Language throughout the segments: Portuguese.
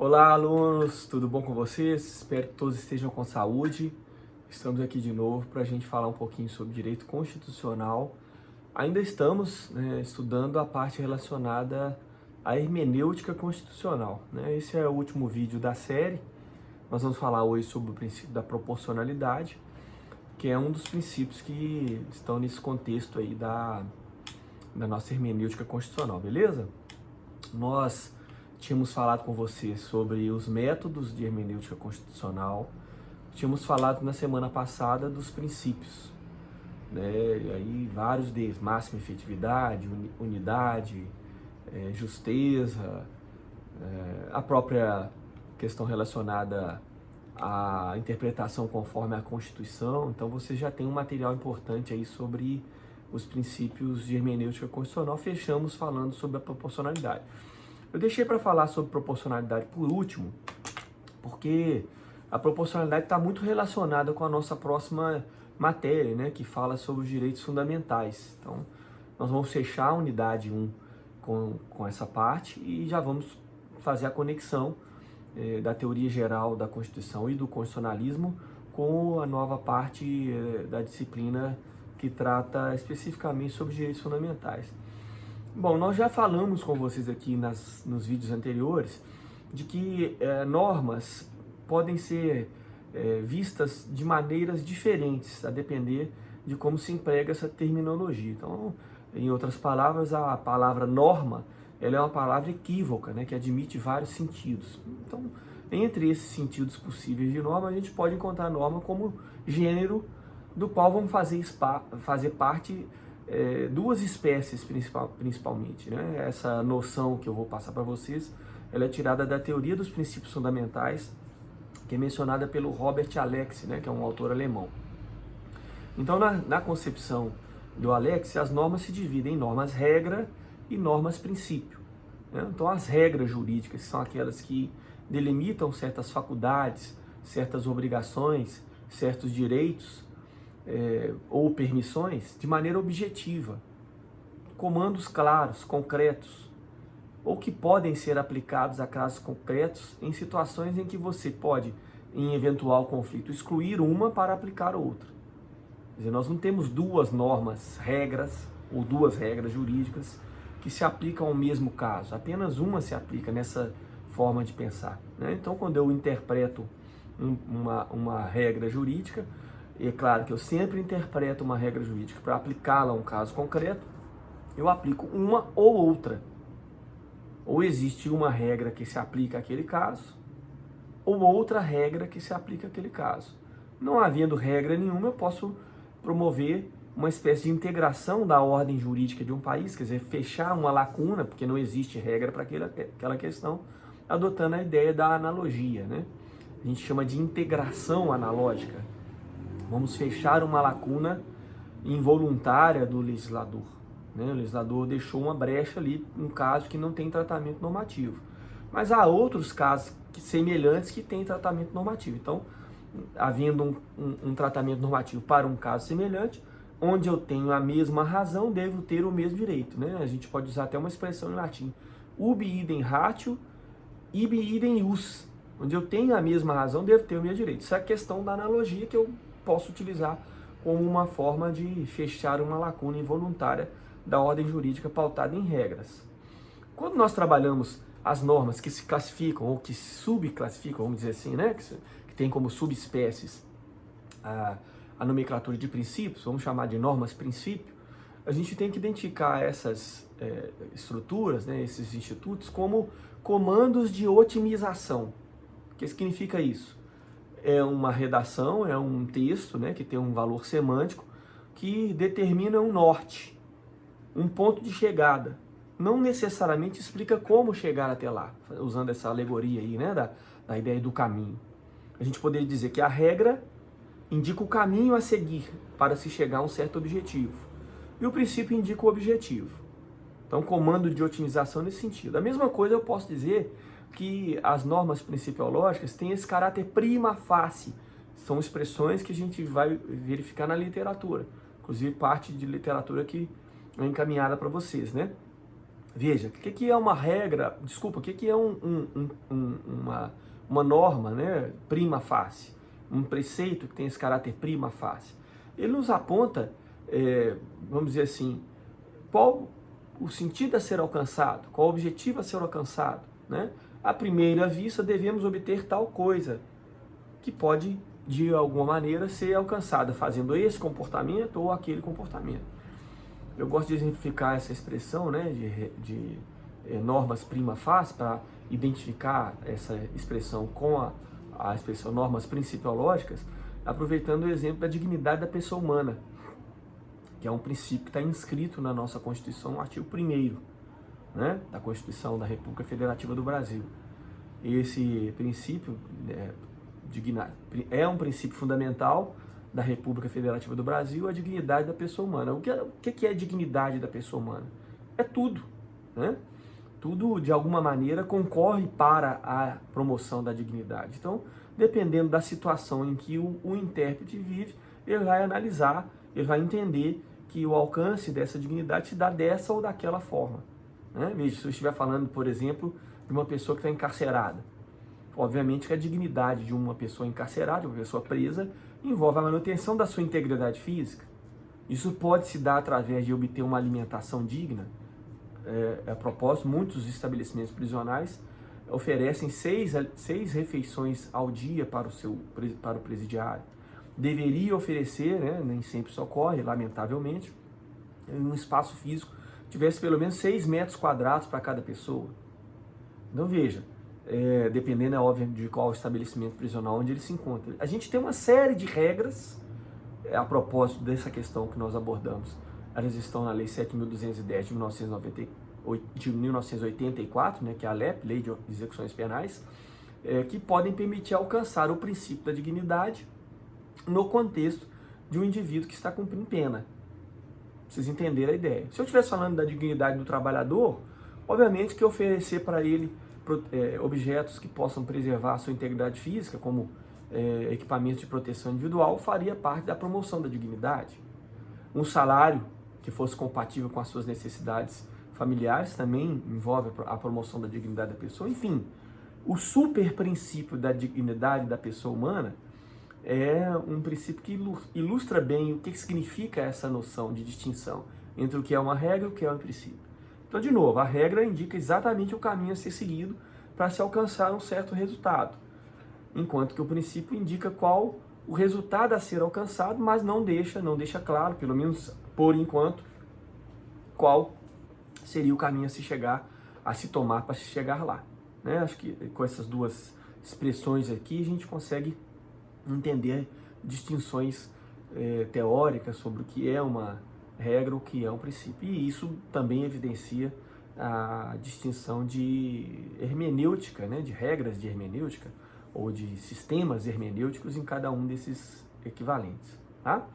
Olá, alunos, tudo bom com vocês? Espero que todos estejam com saúde. Estamos aqui de novo para a gente falar um pouquinho sobre direito constitucional. Ainda estamos, estudando a parte relacionada à hermenêutica constitucional, né? Esse é o último vídeo da série. Nós vamos falar hoje sobre o princípio da proporcionalidade, que é um dos princípios que estão nesse contexto aí da nossa hermenêutica constitucional, beleza? Nós tínhamos falado com você sobre os métodos de hermenêutica constitucional, tínhamos falado na semana passada dos princípios, né? E aí vários deles: máxima efetividade, unidade, justeza, a própria questão relacionada à interpretação conforme a Constituição. Então você já tem um material importante aí sobre os princípios de hermenêutica constitucional. Fechamos falando sobre a proporcionalidade. Eu deixei para falar sobre proporcionalidade por último, porque a proporcionalidade está muito relacionada com a nossa próxima matéria, né, que fala sobre os direitos fundamentais. Então, nós vamos fechar a unidade 1 com essa parte e já vamos fazer a conexão da teoria geral da Constituição e do constitucionalismo com a nova parte da disciplina que trata especificamente sobre direitos fundamentais. Bom, nós já falamos com vocês aqui nos vídeos anteriores de que normas podem ser vistas de maneiras diferentes, a depender de como se emprega essa terminologia. Então, em outras palavras, a palavra norma, ela é uma palavra equívoca, né, que admite vários sentidos. Então, entre esses sentidos possíveis de norma, a gente pode encontrar a norma como gênero do qual vamos fazer parte duas espécies principalmente, né? Essa noção que eu vou passar para vocês, ela é tirada da teoria dos princípios fundamentais, que é mencionada pelo Robert Alex, né, que é um autor alemão. Então, na concepção do Alex, as normas se dividem em normas regra e normas princípio, né? Então, as regras jurídicas são aquelas que delimitam certas faculdades, certas obrigações, certos direitos, ou permissões de maneira objetiva, comandos claros, concretos, ou que podem ser aplicados a casos concretos em situações em que você pode, em eventual conflito, excluir uma para aplicar outra. Quer dizer, nós não temos duas normas, regras, ou duas regras jurídicas que se aplicam ao mesmo caso, apenas uma se aplica nessa forma de pensar, né? Então, quando eu interpreto uma regra jurídica, é claro que eu sempre interpreto uma regra jurídica para aplicá-la a um caso concreto, eu aplico uma ou outra. Ou existe uma regra que se aplica àquele caso, ou outra regra que se aplica àquele caso. Não havendo regra nenhuma, eu posso promover uma espécie de integração da ordem jurídica de um país, quer dizer, fechar uma lacuna, porque não existe regra para aquela questão, adotando a ideia da analogia, né? A gente chama de integração analógica. Vamos fechar uma lacuna involuntária do legislador, né? O legislador deixou uma brecha ali, um caso que não tem tratamento normativo. Mas há outros casos semelhantes que têm tratamento normativo. Então, havendo um tratamento normativo para um caso semelhante, onde eu tenho a mesma razão, devo ter o mesmo direito, né? A gente pode usar até uma expressão em latim: ubi idem ratio, ibi idem ius. Onde eu tenho a mesma razão, devo ter o mesmo direito. Isso é a questão da analogia que eu posso utilizar como uma forma de fechar uma lacuna involuntária da ordem jurídica pautada em regras. Quando nós trabalhamos as normas que se classificam ou que se subclassificam, vamos dizer assim, né, que tem como subespécies a nomenclatura de princípios, vamos chamar de normas-princípio, a gente tem que identificar essas estruturas, né, esses institutos, como comandos de otimização. O que significa isso? É uma redação, é um texto, né, que tem um valor semântico que determina um norte, um ponto de chegada. Não necessariamente explica como chegar até lá, usando essa alegoria aí, né, da ideia do caminho. A gente poderia dizer que a regra indica o caminho a seguir para se chegar a um certo objetivo. E o princípio indica o objetivo. Então, comando de otimização nesse sentido. A mesma coisa eu posso dizer que as normas principiológicas têm esse caráter prima facie. São expressões que a gente vai verificar na literatura. Inclusive parte de literatura que é encaminhada para vocês, né? Veja, o que é uma regra, desculpa, o que é uma norma, né, prima facie, um preceito que tem esse caráter prima facie? Ele nos aponta, vamos dizer assim, qual o sentido a ser alcançado, qual o objetivo a ser alcançado, né? À primeira vista, devemos obter tal coisa, que pode, de alguma maneira, ser alcançada fazendo esse comportamento ou aquele comportamento. Eu gosto de exemplificar essa expressão, né, de normas prima facie, para identificar essa expressão com a expressão normas principiológicas, aproveitando o exemplo da dignidade da pessoa humana, que é um princípio que está inscrito na nossa Constituição, no artigo 1º, né, da Constituição da República Federativa do Brasil. Esse princípio é um princípio fundamental da República Federativa do Brasil, a dignidade da pessoa humana. O que é a dignidade da pessoa humana? É tudo, né? Tudo, de alguma maneira, concorre para a promoção da dignidade. Então, dependendo da situação em que o intérprete vive, ele vai analisar, ele vai entender que o alcance dessa dignidade se dá dessa ou daquela forma, né? Veja, se eu estiver falando, por exemplo, de uma pessoa que está encarcerada, obviamente que a dignidade de uma pessoa encarcerada, uma pessoa presa, envolve a manutenção da sua integridade física. Isso pode se dar através de obter uma alimentação digna. A propósito, muitos estabelecimentos prisionais oferecem seis refeições ao dia para o presidiário. Deveria oferecer, né, nem sempre isso ocorre, lamentavelmente, um espaço físico que tivesse pelo menos 6 metros quadrados para cada pessoa. Então veja, dependendo, é óbvio, de qual estabelecimento prisional onde ele se encontra. A gente tem uma série de regras a propósito dessa questão que nós abordamos. Elas estão na Lei 7.210 de 1984, né, que é a LEP, Lei de Execuções Penais, que podem permitir alcançar o princípio da dignidade no contexto de um indivíduo que está cumprindo pena. Vocês entenderam a ideia. Se eu estivesse falando da dignidade do trabalhador, obviamente que oferecer para ele objetos que possam preservar a sua integridade física, como equipamentos de proteção individual, faria parte da promoção da dignidade. Um salário que fosse compatível com as suas necessidades familiares também envolve a promoção da dignidade da pessoa. Enfim, o super princípio da dignidade da pessoa humana é um princípio que ilustra bem o que significa essa noção de distinção entre o que é uma regra e o que é um princípio. Então, de novo, a regra indica exatamente o caminho a ser seguido para se alcançar um certo resultado, enquanto que o princípio indica qual o resultado a ser alcançado, mas não deixa claro, pelo menos por enquanto, qual seria o caminho a se tomar para se chegar lá, né? Acho que com essas duas expressões aqui a gente consegue entender distinções teóricas sobre o que é uma regra, o que é um princípio. E isso também evidencia a distinção de hermenêutica, né, de regras de hermenêutica ou de sistemas hermenêuticos em cada um desses equivalentes, tá?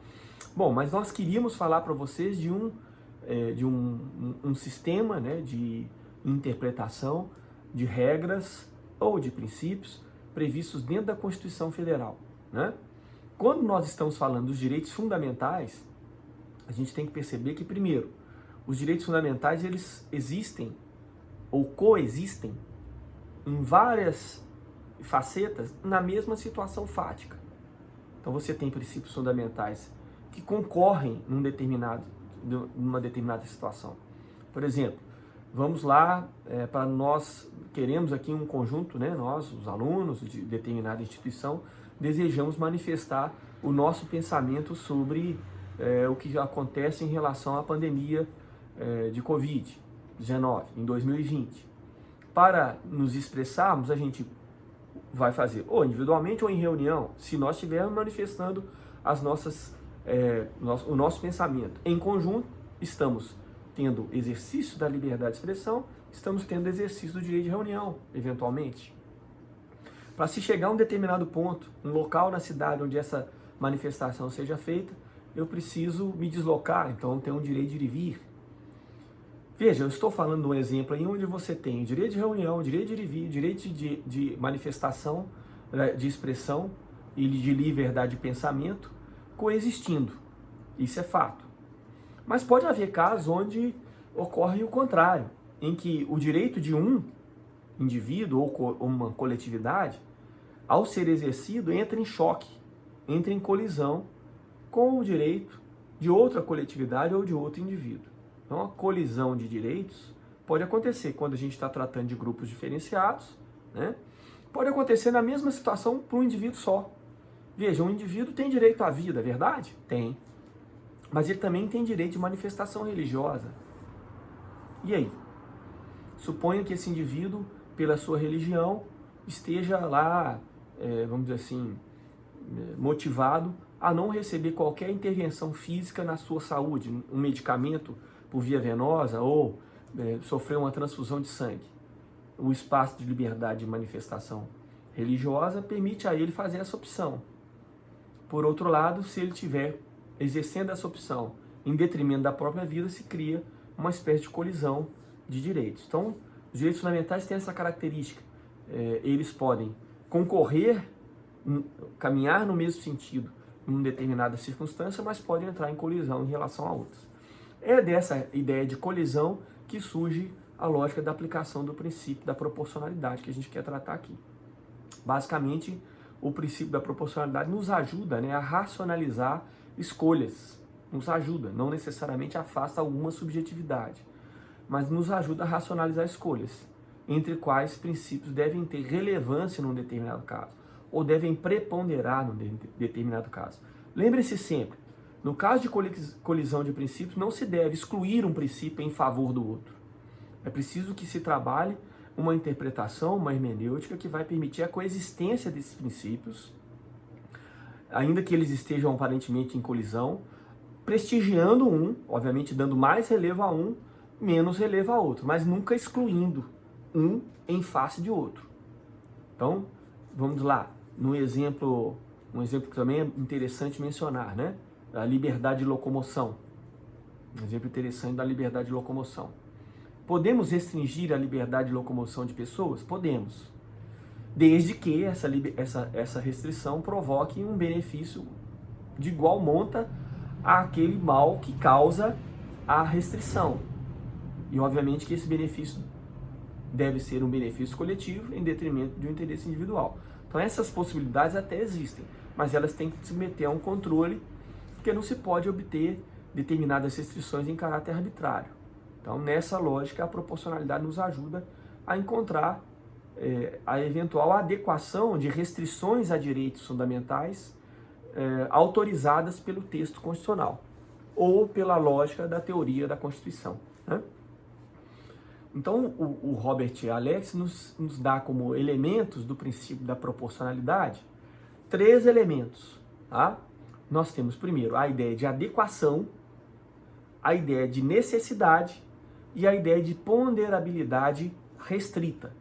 Bom, mas nós queríamos falar para vocês de um sistema, né, de interpretação de regras ou de princípios previstos dentro da Constituição Federal, né? Quando nós estamos falando dos direitos fundamentais, a gente tem que perceber que, primeiro, os direitos fundamentais, eles existem ou coexistem em várias facetas na mesma situação fática. Então você tem princípios fundamentais que concorrem numa determinada situação. Por exemplo, vamos lá, para nós queremos aqui um conjunto, né, nós, os alunos de determinada instituição, desejamos manifestar o nosso pensamento sobre o que acontece em relação à pandemia de Covid-19 em 2020. Para nos expressarmos, a gente vai fazer ou individualmente ou em reunião, se nós estivermos manifestando o nosso pensamento. Em conjunto, estamos tendo exercício da liberdade de expressão, estamos tendo exercício do direito de reunião, eventualmente. Para se chegar a um determinado ponto, um local na cidade onde essa manifestação seja feita, eu preciso me deslocar, então tenho o direito de ir e vir. Veja, eu estou falando de um exemplo aí onde você tem o direito de reunião, o direito de ir e vir, direito de manifestação, de expressão e de liberdade de pensamento coexistindo. Isso é fato. Mas pode haver casos onde ocorre o contrário, em que o direito de um indivíduo ou uma coletividade, ao ser exercido, entra em choque, entra em colisão com o direito de outra coletividade ou de outro indivíduo. Então, a colisão de direitos pode acontecer quando a gente está tratando de grupos diferenciados, né? Pode acontecer na mesma situação para um indivíduo só. Veja, um indivíduo tem direito à vida, é verdade? Tem. Mas ele também tem direito de manifestação religiosa. E aí? Suponha que esse indivíduo, pela sua religião, esteja lá, vamos dizer assim, motivado a não receber qualquer intervenção física na sua saúde, um medicamento por via venosa ou sofrer uma transfusão de sangue. O espaço de liberdade de manifestação religiosa permite a ele fazer essa opção. Por outro lado, se ele estiver exercendo essa opção em detrimento da própria vida, se cria uma espécie de colisão de direitos. Então, os direitos fundamentais têm essa característica. Eles podem concorrer, caminhar no mesmo sentido em uma determinada circunstância, mas podem entrar em colisão em relação a outras. É dessa ideia de colisão que surge a lógica da aplicação do princípio da proporcionalidade que a gente quer tratar aqui. Basicamente, o princípio da proporcionalidade nos ajuda, né, a racionalizar escolhas, nos ajuda, não necessariamente afasta alguma subjetividade, mas nos ajuda a racionalizar escolhas, entre quais princípios devem ter relevância num determinado caso, ou devem preponderar num determinado caso. Lembre-se sempre, no caso de colisão de princípios, não se deve excluir um princípio em favor do outro. É preciso que se trabalhe uma interpretação, uma hermenêutica que vai permitir a coexistência desses princípios, ainda que eles estejam aparentemente em colisão, prestigiando um, obviamente dando mais relevo a um, menos relevo a outro, mas nunca excluindo um em face de outro. Então, vamos lá, um exemplo que também é interessante mencionar, né? A liberdade de locomoção. Um exemplo interessante da liberdade de locomoção. Podemos restringir a liberdade de locomoção de pessoas? Podemos. Desde que essa restrição provoque um benefício de igual monta àquele mal que causa a restrição. E, obviamente, que esse benefício deve ser um benefício coletivo em detrimento de um interesse individual. Então, essas possibilidades até existem, mas elas têm que se submeter a um controle, porque não se pode obter determinadas restrições em caráter arbitrário. Então, nessa lógica, a proporcionalidade nos ajuda a encontrar a eventual adequação de restrições a direitos fundamentais autorizadas pelo texto constitucional ou pela lógica da teoria da Constituição, né? Então, o Robert Alex nos dá como elementos do princípio da proporcionalidade 3 elementos, tá? Nós temos, primeiro, a ideia de adequação, a ideia de necessidade e a ideia de ponderabilidade restrita.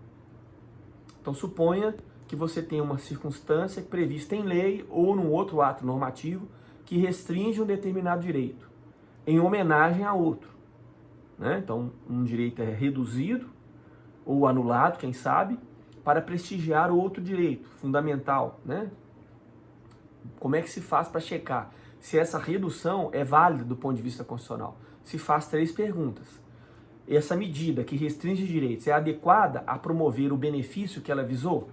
Então, suponha que você tem uma circunstância prevista em lei ou num outro ato normativo que restringe um determinado direito, em homenagem a outro, né? Então, um direito é reduzido ou anulado, quem sabe, para prestigiar o outro direito fundamental, né? Como é que se faz para checar se essa redução é válida do ponto de vista constitucional? Se faz 3 perguntas. Essa medida que restringe direitos é adequada a promover o benefício que ela visou?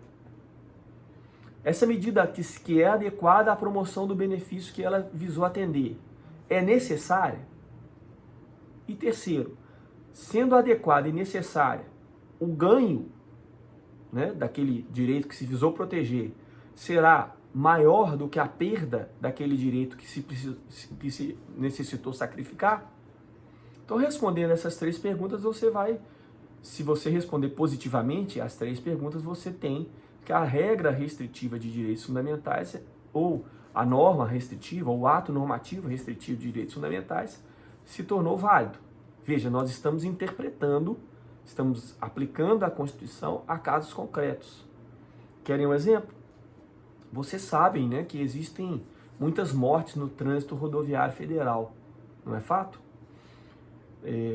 Essa medida que é adequada à promoção do benefício que ela visou atender é necessária? E terceiro, sendo adequada e necessária, o ganho, né, daquele direito que se visou proteger será maior do que a perda daquele direito que se necessitou sacrificar? Então, respondendo essas 3 perguntas, se você responder positivamente às 3 perguntas, você tem que a regra restritiva de direitos fundamentais, ou a norma restritiva, ou o ato normativo restritivo de direitos fundamentais, se tornou válido. Veja, nós estamos interpretando, estamos aplicando a Constituição a casos concretos. Querem um exemplo? Vocês sabem, né, que existem muitas mortes no trânsito rodoviário federal, não é fato?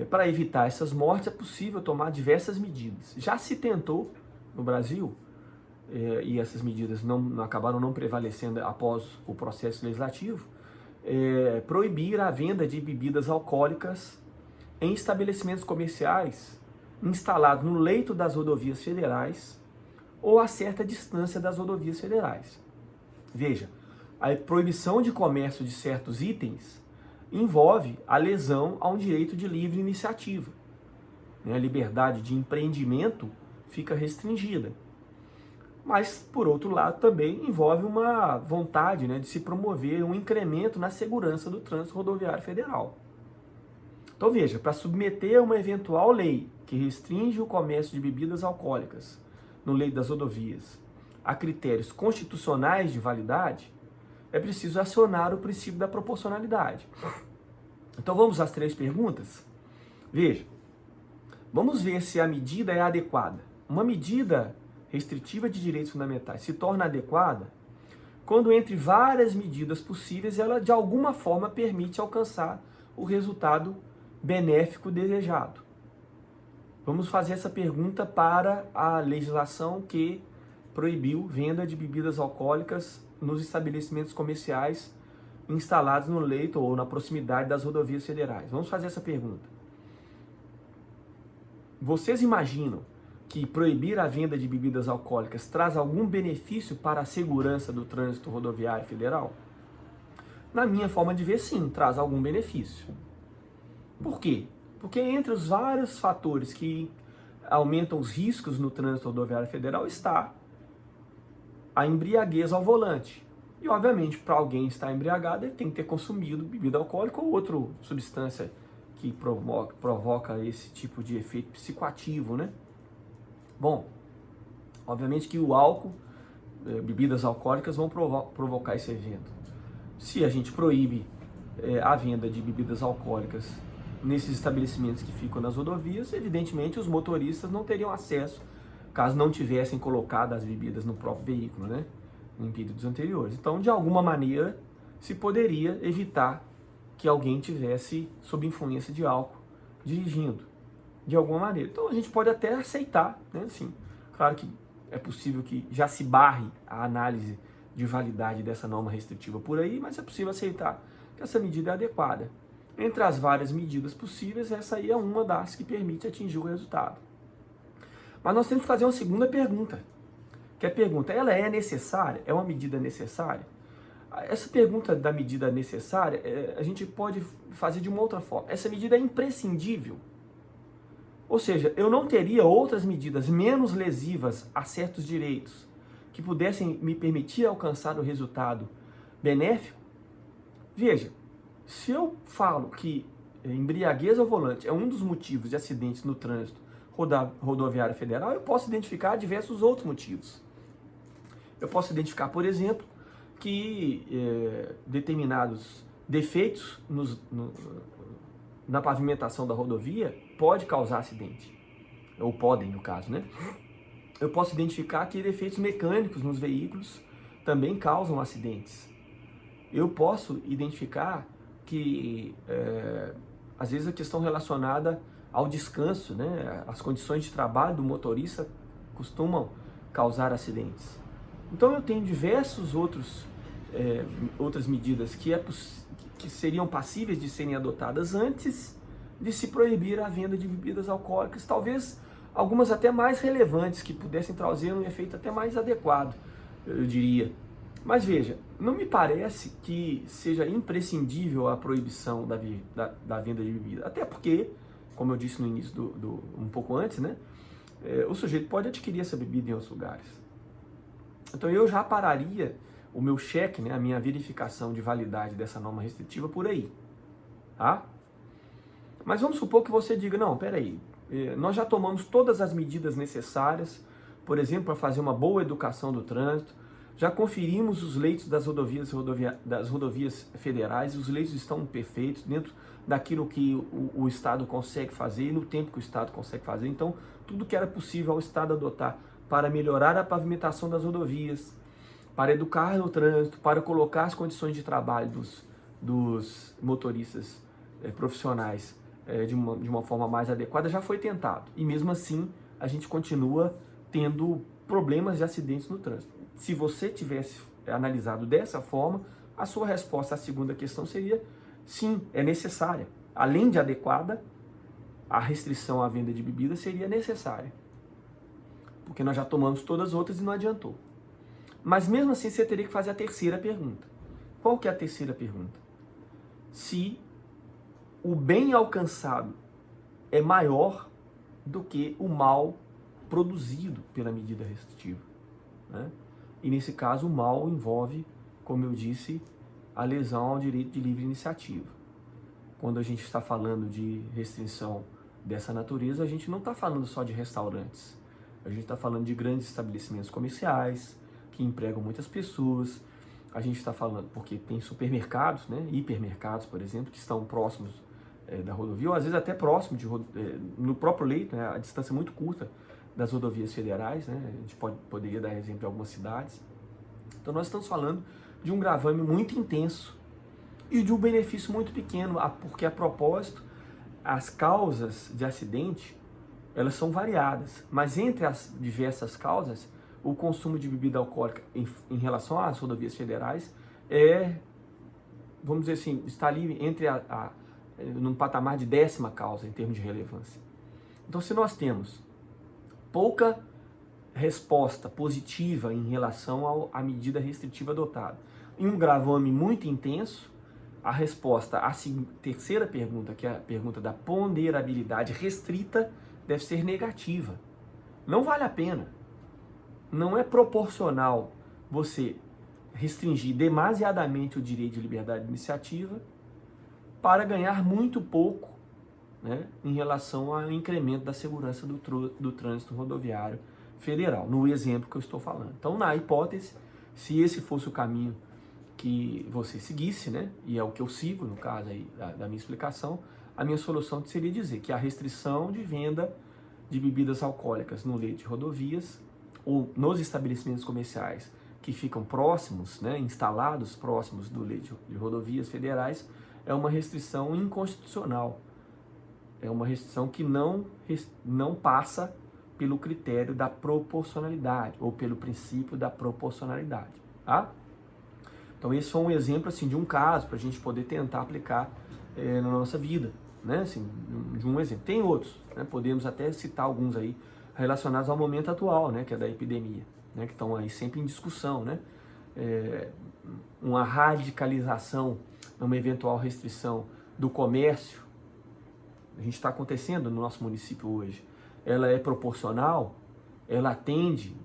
Para evitar essas mortes é possível tomar diversas medidas. Já se tentou no Brasil, e essas medidas acabaram não prevalecendo após o processo legislativo, proibir a venda de bebidas alcoólicas em estabelecimentos comerciais instalados no leito das rodovias federais ou a certa distância das rodovias federais. Veja, a proibição de comércio de certos itens envolve a lesão a um direito de livre iniciativa. A liberdade de empreendimento fica restringida. Mas, por outro lado, também envolve uma vontade, de se promover um incremento na segurança do trânsito rodoviário federal. Então veja, para submeter a uma eventual lei que restringe o comércio de bebidas alcoólicas no leito das rodovias a critérios constitucionais de validade, é preciso acionar o princípio da proporcionalidade. Então vamos às 3 perguntas? Veja, vamos ver se a medida é adequada. Uma medida restritiva de direitos fundamentais se torna adequada quando, entre várias medidas possíveis, ela de alguma forma permite alcançar o resultado benéfico desejado. Vamos fazer essa pergunta para a legislação que proibiu venda de bebidas alcoólicas nos estabelecimentos comerciais instalados no leito ou na proximidade das rodovias federais. Vamos fazer essa pergunta. Vocês imaginam que proibir a venda de bebidas alcoólicas traz algum benefício para a segurança do trânsito rodoviário federal? Na minha forma de ver, sim, traz algum benefício. Por quê? Porque entre os vários fatores que aumentam os riscos no trânsito rodoviário federal está a embriaguez ao volante. E, obviamente, para alguém estar embriagado, ele tem que ter consumido bebida alcoólica ou outra substância que provoca esse tipo de efeito psicoativo, Bom, obviamente que o álcool, bebidas alcoólicas vão provocar esse evento. Se a gente proíbe a venda de bebidas alcoólicas nesses estabelecimentos que ficam nas rodovias, evidentemente os motoristas não teriam acesso, caso não tivessem colocado as bebidas no próprio veículo, em períodos anteriores. Então, de alguma maneira, se poderia evitar que alguém tivesse sob influência de álcool dirigindo, de alguma maneira. Então, a gente pode até aceitar, Assim, claro que é possível que já se barre a análise de validade dessa norma restritiva por aí, mas é possível aceitar que essa medida é adequada. Entre as várias medidas possíveis, essa aí é uma das que permite atingir o resultado. Mas nós temos que fazer uma segunda pergunta, que a pergunta, ela é necessária? É uma medida necessária? Essa pergunta da medida necessária, a gente pode fazer de uma outra forma. Essa medida é imprescindível? Ou seja, eu não teria outras medidas menos lesivas a certos direitos que pudessem me permitir alcançar o resultado benéfico? Veja, se eu falo que embriaguez ao volante é um dos motivos de acidentes no trânsito rodoviário federal, eu posso identificar diversos outros motivos. Eu posso identificar, por exemplo, que determinados defeitos na pavimentação da rodovia pode causar acidente, ou podem, no caso, Eu posso identificar que defeitos mecânicos nos veículos também causam acidentes. Eu posso identificar que, às vezes, a questão relacionada ao descanso, as condições de trabalho do motorista costumam causar acidentes. Então, eu tenho diversos outras medidas que seriam passíveis de serem adotadas antes de se proibir a venda de bebidas alcoólicas, talvez algumas até mais relevantes, que pudessem trazer um efeito até mais adequado, eu diria. Mas veja, não me parece que seja imprescindível a proibição da venda de bebida, até porque, como eu disse no início, um pouco antes, o sujeito pode adquirir essa bebida em outros lugares. Então eu já pararia o meu cheque, a minha verificação de validade dessa norma restritiva por aí, tá? Mas vamos supor que você diga, não, peraí, nós já tomamos todas as medidas necessárias, por exemplo, para fazer uma boa educação do trânsito, já conferimos os leitos das rodovias federais, os leitos estão perfeitos, dentro daquilo que o Estado consegue fazer e no tempo que o Estado consegue fazer. Então, tudo que era possível ao Estado adotar para melhorar a pavimentação das rodovias, para educar no trânsito, para colocar as condições de trabalho dos motoristas profissionais de uma forma mais adequada, já foi tentado. E mesmo assim, a gente continua tendo problemas de acidentes no trânsito. Se você tivesse analisado dessa forma, a sua resposta à segunda questão seria sim, é necessária. Além de adequada, a restrição à venda de bebida seria necessária, porque nós já tomamos todas as outras e não adiantou. Mas mesmo assim você teria que fazer a terceira pergunta. Qual que é a terceira pergunta? Se o bem alcançado é maior do que o mal produzido pela medida restritiva, né? E nesse caso o mal envolve, como eu disse, a lesão ao direito de livre iniciativa. Quando a gente está falando de restrição dessa natureza, a gente não está falando só de restaurantes. A gente está falando de grandes estabelecimentos comerciais que empregam muitas pessoas. A gente está falando, porque tem supermercados, né, hipermercados, por exemplo, que estão próximos da rodovia, ou às vezes até próximo, no próprio leito, né, a distância é muito curta das rodovias federais, né, a gente poderia dar exemplo de algumas cidades. Então nós estamos falando de um gravame muito intenso e de um benefício muito pequeno, porque a propósito, as causas de acidente, elas são variadas, mas entre as diversas causas, o consumo de bebida alcoólica em relação às rodovias federais vamos dizer assim, está ali entre num patamar de 10ª causa em termos de relevância. Então, se nós temos pouca resposta positiva em relação à medida restritiva adotada e um gravame muito intenso, a resposta à terceira pergunta, que é a pergunta da ponderabilidade restrita, deve ser negativa. Não vale a pena. Não é proporcional você restringir demasiadamente o direito de liberdade de iniciativa para ganhar muito pouco, né, em relação ao incremento da segurança do trânsito rodoviário federal, no exemplo que eu estou falando. Então, na hipótese, se esse fosse o caminho que você seguisse, né, e é o que eu sigo, no caso aí da minha explicação, a minha solução seria dizer que a restrição de venda de bebidas alcoólicas no leito de rodovias ou nos estabelecimentos comerciais que ficam próximos, né, instalados próximos do leito de rodovias federais, é uma restrição inconstitucional. É uma restrição que não passa pelo critério da proporcionalidade ou pelo princípio da proporcionalidade, tá? Então esse foi um exemplo assim, de um caso para a gente poder tentar aplicar na nossa vida, né? Assim, de um exemplo. Tem outros, né? Podemos até citar alguns aí relacionados ao momento atual, né? Que é da epidemia, né? Que estão aí sempre em discussão, né? Uma radicalização, uma eventual restrição do comércio, a gente está acontecendo no nosso município hoje, ela é proporcional, ela atende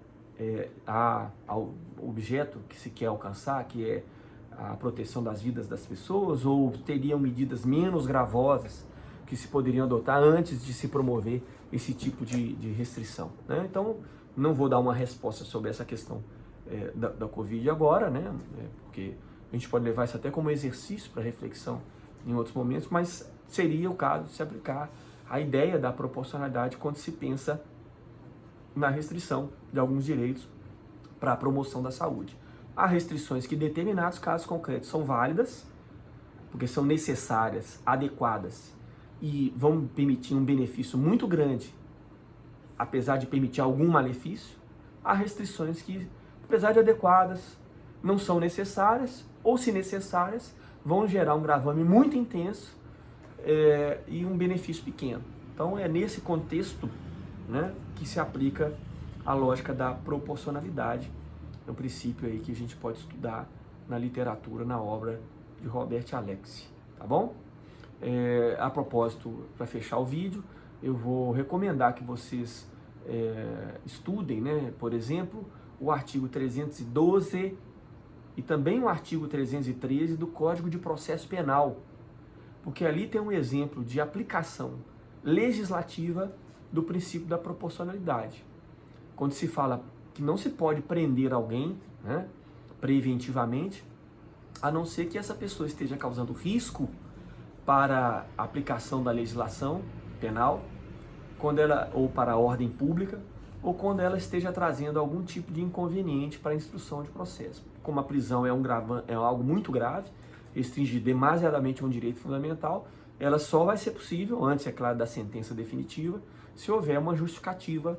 ao objeto que se quer alcançar, que é a proteção das vidas das pessoas, ou teriam medidas menos gravosas que se poderiam adotar antes de se promover esse tipo de restrição, né? Então, não vou dar uma resposta sobre essa questão da Covid agora, né? Porque a gente pode levar isso até como exercício para reflexão em outros momentos, mas seria o caso de se aplicar a ideia da proporcionalidade quando se pensa na restrição de alguns direitos para a promoção da saúde. Há restrições que em determinados casos concretos são válidas, porque são necessárias, adequadas e vão permitir um benefício muito grande, apesar de permitir algum malefício. Há restrições que, apesar de adequadas, não são necessárias, ou se necessárias, vão gerar um gravame muito intenso e um benefício pequeno. Então é nesse contexto, né, que se aplica a lógica da proporcionalidade, é um princípio aí que a gente pode estudar na literatura, na obra de Robert Alexi, tá bom? A propósito, para fechar o vídeo, eu vou recomendar que vocês estudem, né, por exemplo, o artigo 312 e também o artigo 313 do Código de Processo Penal, porque ali tem um exemplo de aplicação legislativa do princípio da proporcionalidade. Quando se fala que não se pode prender alguém, né, preventivamente, a não ser que essa pessoa esteja causando risco para a aplicação da legislação penal, ou para a ordem pública, ou quando ela esteja trazendo algum tipo de inconveniente para a instrução de processo. Como a prisão é algo muito grave, restringir demasiadamente um direito fundamental, ela só vai ser possível, antes, é claro, da sentença definitiva, se houver uma justificativa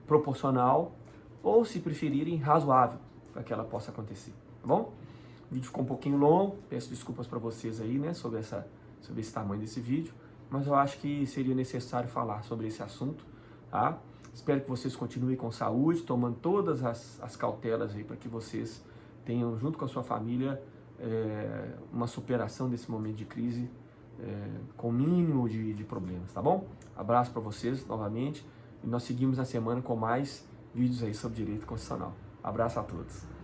proporcional ou, se preferirem, razoável para que ela possa acontecer, tá bom? O vídeo ficou um pouquinho longo, peço desculpas para vocês aí, né, sobre esse tamanho desse vídeo, mas eu acho que seria necessário falar sobre esse assunto, tá? Espero que vocês continuem com saúde, tomando todas as cautelas aí para que vocês tenham, junto com a sua família, uma superação desse momento de crise com o mínimo de problemas, tá bom? Abraço para vocês novamente e nós seguimos na semana com mais vídeos aí sobre direito constitucional. Abraço a todos.